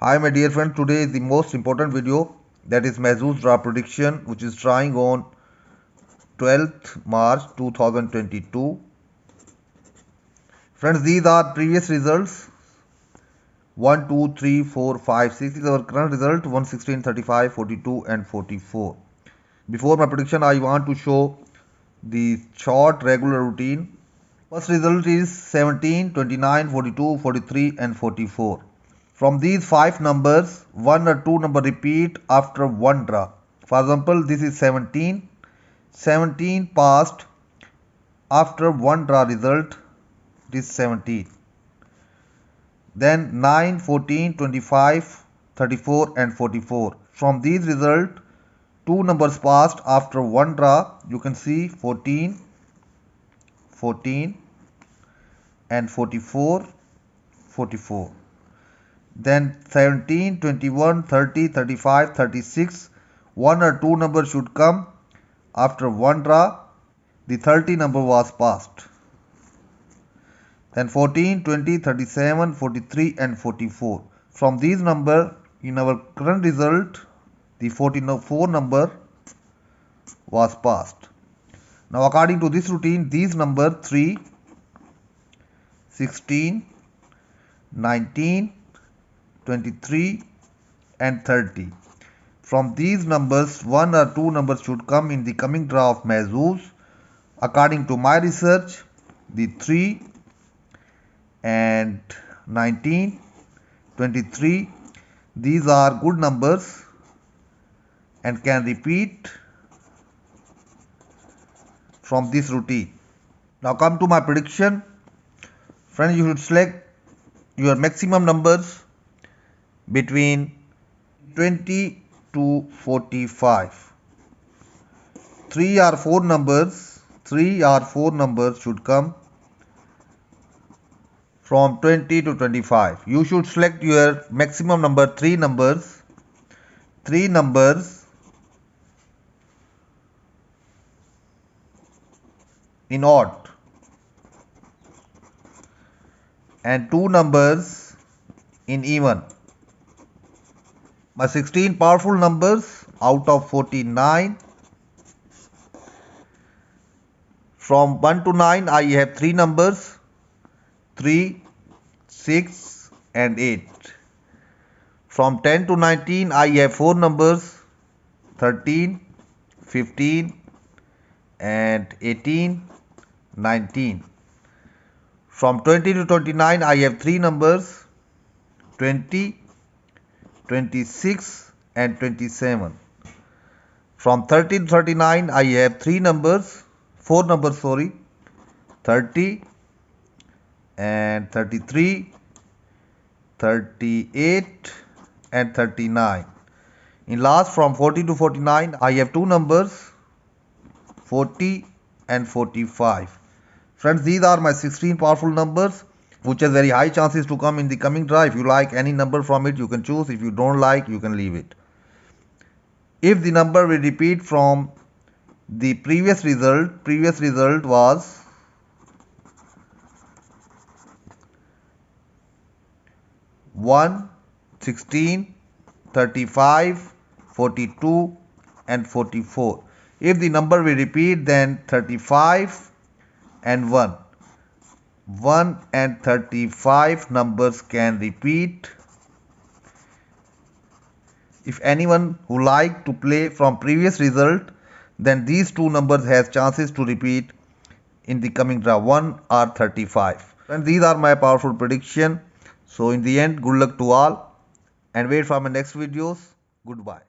Hi my dear friend, today is the most important video, that is Mahzoos draft prediction, which is trying on 12th March 2022. Friends, these are previous results 1, 2, 3, 4, 5, 6 is our current result 1, 16, 35, 42 and 44. Before my prediction, I want to show the short regular routine. First result is 17, 29, 42, 43 and 44. From these 5 numbers, 1 or 2 number repeat after one draw. For example, this is 17. 17 passed after one draw result. It is 17. Then 9, 14, 25, 34 and 44. From these result, 2 numbers passed after one draw. You can see 14, 14 and 44, 44. Then 17, 21, 30, 35, 36. 1 or 2 number should come after one draw. The 30 number was passed. Then 14, 20, 37, 43 and 44. From these number, in our current result, the 44 number was passed. Now according to this routine, these number 3, 16, 19, 23 and 30. From these numbers, 1 or 2 numbers should come in the coming draw of Mahzoos. According to my research, the 3 and 19, 23, these are good numbers and can repeat from this routine. Now come to my prediction. Friends, you should select your maximum numbers between 20 to 45. 3 or 4 numbers should come from 20 to 25. You should select your maximum number 3 numbers in odd and 2 numbers in even. My 16 powerful numbers out of 49. From 1 to 9, I have 3 numbers, 3, 6 and 8. From 10 to 19, I have 4 numbers, 13, 15 and 18, 19. From 20 to 29, I have 3 numbers, 20, 26 and 27. From 30 to 39, I have 4 numbers, 30 and 33, 38 and 39. In last, from 40 to 49, I have 2 numbers, 40 and 45. Friends, these are my 16 powerful numbers, which has very high chances to come in the coming draw. If you like any number from it, you can choose. If you don't like, you can leave it. If the number will repeat from the previous result was 1, 16, 35, 42 and 44. If the number will repeat, then 35 and 1. 1 and 35 numbers can repeat. If anyone who like to play from previous result, then these 2 numbers has chances to repeat in the coming draw, 1 or 35. And these are my powerful prediction. So in the end, good luck to all and wait for my next videos. Goodbye.